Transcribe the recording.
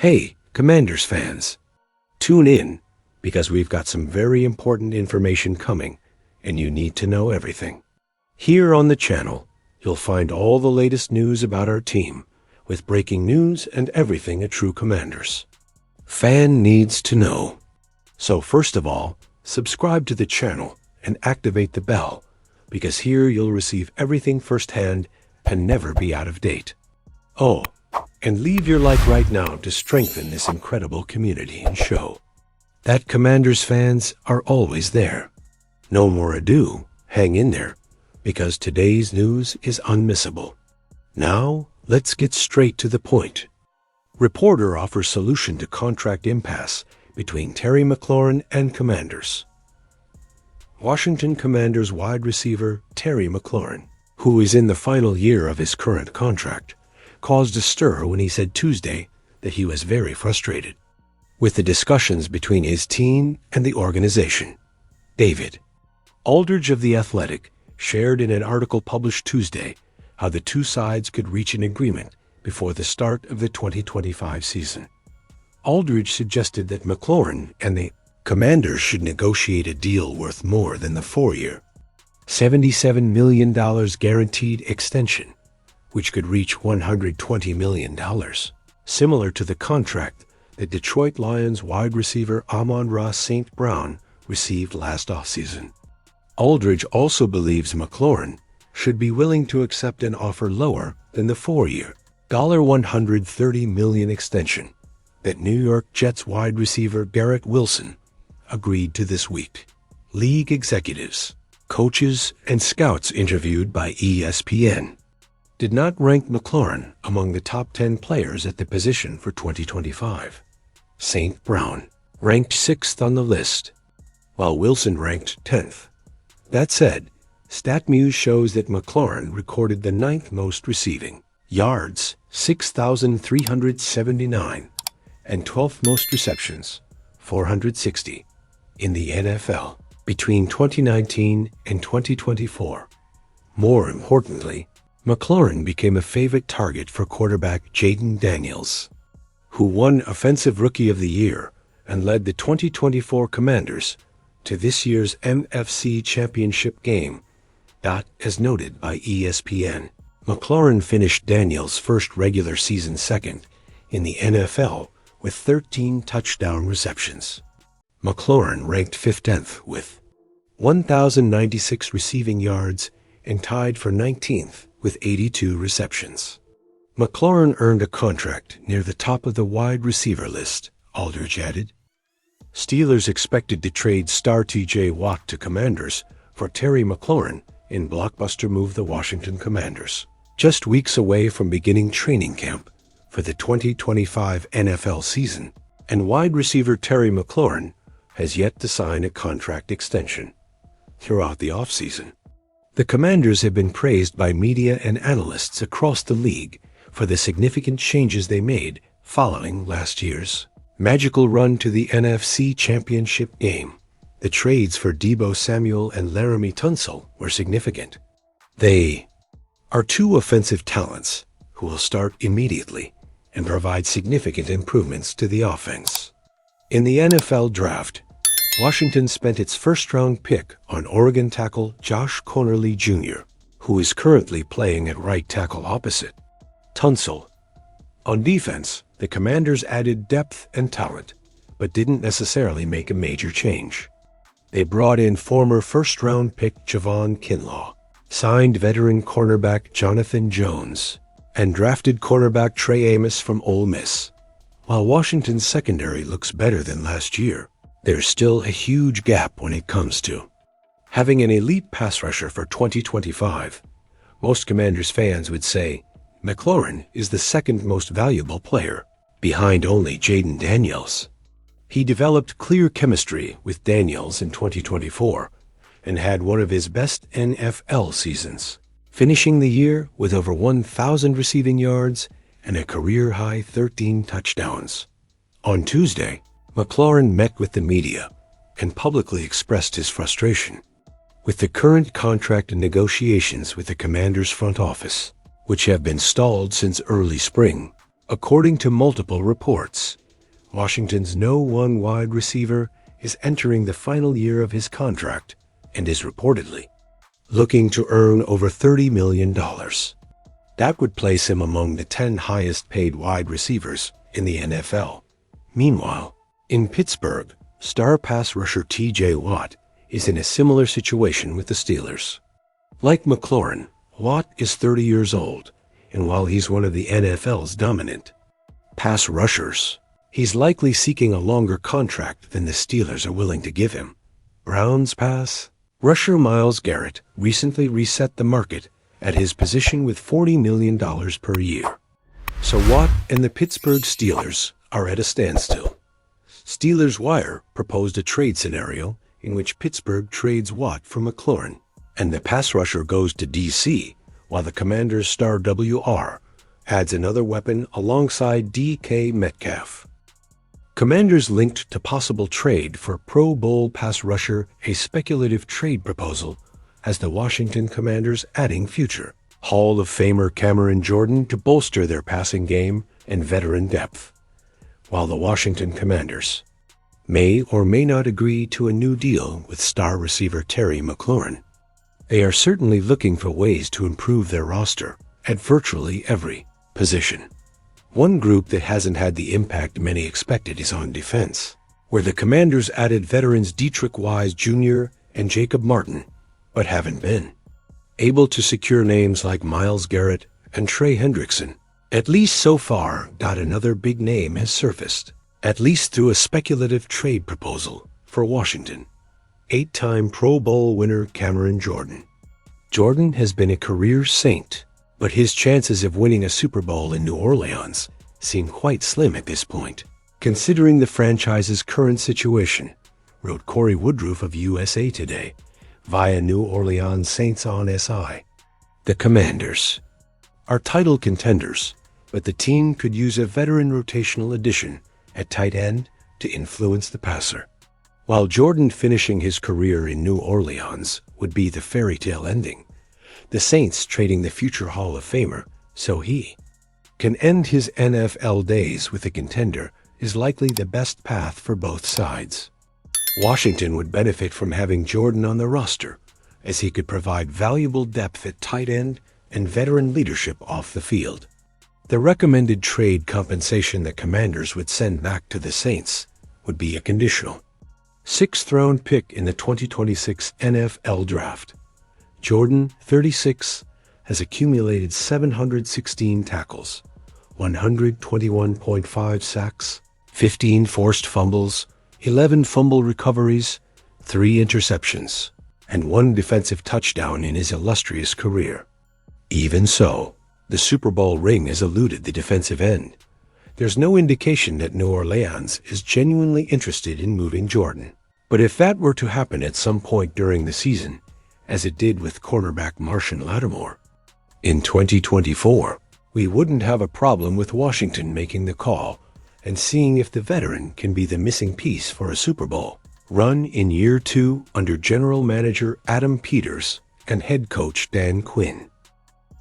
Hey, Commanders fans, tune in because we've got some very important information coming and you need to know everything. Here on the channel, you'll find all the latest news about our team with breaking news and everything a true Commanders fan needs to know. So first of all, subscribe to the channel and activate the bell because here you'll receive everything firsthand and never be out of date. Oh, and leave your like right now to strengthen this incredible community and show that Commanders fans are always there. No more ado, hang in there, because today's news is unmissable. Now, let's get straight to the point. Reporter offers solution to contract impasse between Terry McLaurin and Commanders. Washington Commanders wide receiver Terry McLaurin, who is in the final year of his current contract, caused a stir when he said Tuesday that he was very frustrated with the discussions between his team and the organization. David Aldridge of The Athletic shared in an article published Tuesday how the two sides could reach an agreement before the start of the 2025 season. Aldridge suggested that McLaurin and the Commanders should negotiate a deal worth more than the four-year, $77 million guaranteed extension, which could reach $120 million, similar to the contract that Detroit Lions wide receiver Amon-Ra St. Brown received last offseason. Aldridge also believes McLaurin should be willing to accept an offer lower than the four-year, $130 million extension that New York Jets wide receiver Garrett Wilson agreed to this week. League executives, coaches, and scouts interviewed by ESPN did not rank McLaurin among the top 10 players at the position for 2025. St. Brown ranked 6th on the list, while Wilson ranked 10th. That said, StatMuse shows that McLaurin recorded the 9th most receiving yards, 6,379, and 12th most receptions, 460, in the NFL between 2019 and 2024. More importantly, McLaurin became a favorite target for quarterback Jaden Daniels, who won Offensive Rookie of the Year and led the 2024 Commanders to this year's NFC Championship game. As noted by ESPN, McLaurin finished Daniels' first regular season second in the NFL with 13 touchdown receptions. McLaurin ranked 15th with 1,096 receiving yards and tied for 19th with 82 receptions. McLaurin earned a contract near the top of the wide receiver list, Aldridge added. Steelers expected to trade star T.J. Watt to Commanders for Terry McLaurin in blockbuster move the Washington Commanders, just weeks away from beginning training camp for the 2025 NFL season, and wide receiver Terry McLaurin has yet to sign a contract extension. Throughout the offseason, the Commanders have been praised by media and analysts across the league for the significant changes they made following last year's magical run to the NFC Championship game. The trades for Deebo Samuel and Laramie Tunsil were significant. They are two offensive talents who will start immediately and provide significant improvements to the offense. In the NFL draft, Washington spent its first-round pick on Oregon tackle Josh Conerly Jr., who is currently playing at right tackle opposite Tunsil. On defense, the Commanders added depth and talent, but didn't necessarily make a major change. They brought in former first-round pick Javon Kinlaw, signed veteran cornerback Jonathan Jones, and drafted cornerback Trey Amos from Ole Miss. While Washington's secondary looks better than last year, there's still a huge gap when it comes to having an elite pass rusher for 2025. Most Commanders fans would say McLaurin is the second most valuable player, behind only Jaden Daniels. He developed clear chemistry with Daniels in 2024 and had one of his best NFL seasons, finishing the year with over 1,000 receiving yards and a career-high 13 touchdowns. On Tuesday, McLaurin met with the media and publicly expressed his frustration with the current contract and negotiations with the Commanders' front office, which have been stalled since early spring. According to multiple reports, Washington's no one wide receiver is entering the final year of his contract and is reportedly looking to earn over $30 million. That would place him among the 10 highest paid wide receivers in the NFL. Meanwhile, in Pittsburgh, star pass rusher T.J. Watt is in a similar situation with the Steelers. Like McLaren, Watt is 30 years old, and while he's one of the NFL's dominant pass rushers, he's likely seeking a longer contract than the Steelers are willing to give him. Browns pass rusher Myles Garrett recently reset the market at his position with $40 million per year. So Watt and the Pittsburgh Steelers are at a standstill. Steelers Wire proposed a trade scenario in which Pittsburgh trades Watt for McLaren, and the pass rusher goes to D.C., while the Commanders' star W.R. adds another weapon alongside D.K. Metcalf. Commanders linked to possible trade for Pro Bowl pass rusher a speculative trade proposal as the Washington Commanders adding future Hall of Famer Cameron Jordan to bolster their passing game and veteran depth, while the Washington Commanders may or may not agree to a new deal with star receiver Terry McLaurin. They are certainly looking for ways to improve their roster at virtually every position. One group that hasn't had the impact many expected is on defense, where the Commanders added veterans Dietrich Wise Jr. and Jacob Martin, but haven't been able to secure names like Myles Garrett and Trey Hendrickson. At least so far, another big name has surfaced, at least through a speculative trade proposal for Washington. 8-time Pro Bowl winner Cameron Jordan. Jordan has been a career Saint, but his chances of winning a Super Bowl in New Orleans seem quite slim at this point, considering the franchise's current situation, wrote Corey Woodruff of USA Today via New Orleans Saints on SI. The Commanders are title contenders, but the team could use a veteran rotational addition at tight end to influence the passer. While Jordan finishing his career in New Orleans would be the fairy tale ending, the Saints trading the future Hall of Famer so he can end his NFL days with a contender is likely the best path for both sides. Washington would benefit from having Jordan on the roster, as he could provide valuable depth at tight end and veteran leadership off the field. The recommended trade compensation the Commanders would send back to the Saints would be a conditional 6th-round pick in the 2026 NFL Draft. Jordan, 36, has accumulated 716 tackles, 121.5 sacks, 15 forced fumbles, 11 fumble recoveries, 3 interceptions, and 1 defensive touchdown in his illustrious career. Even so, the Super Bowl ring has eluded the defensive end. There's no indication that New Orleans is genuinely interested in moving Jordan. But if that were to happen at some point during the season, as it did with cornerback Marshon Lattimore in 2024, we wouldn't have a problem with Washington making the call and seeing if the veteran can be the missing piece for a Super Bowl run in year 2 under general manager Adam Peters and head coach Dan Quinn.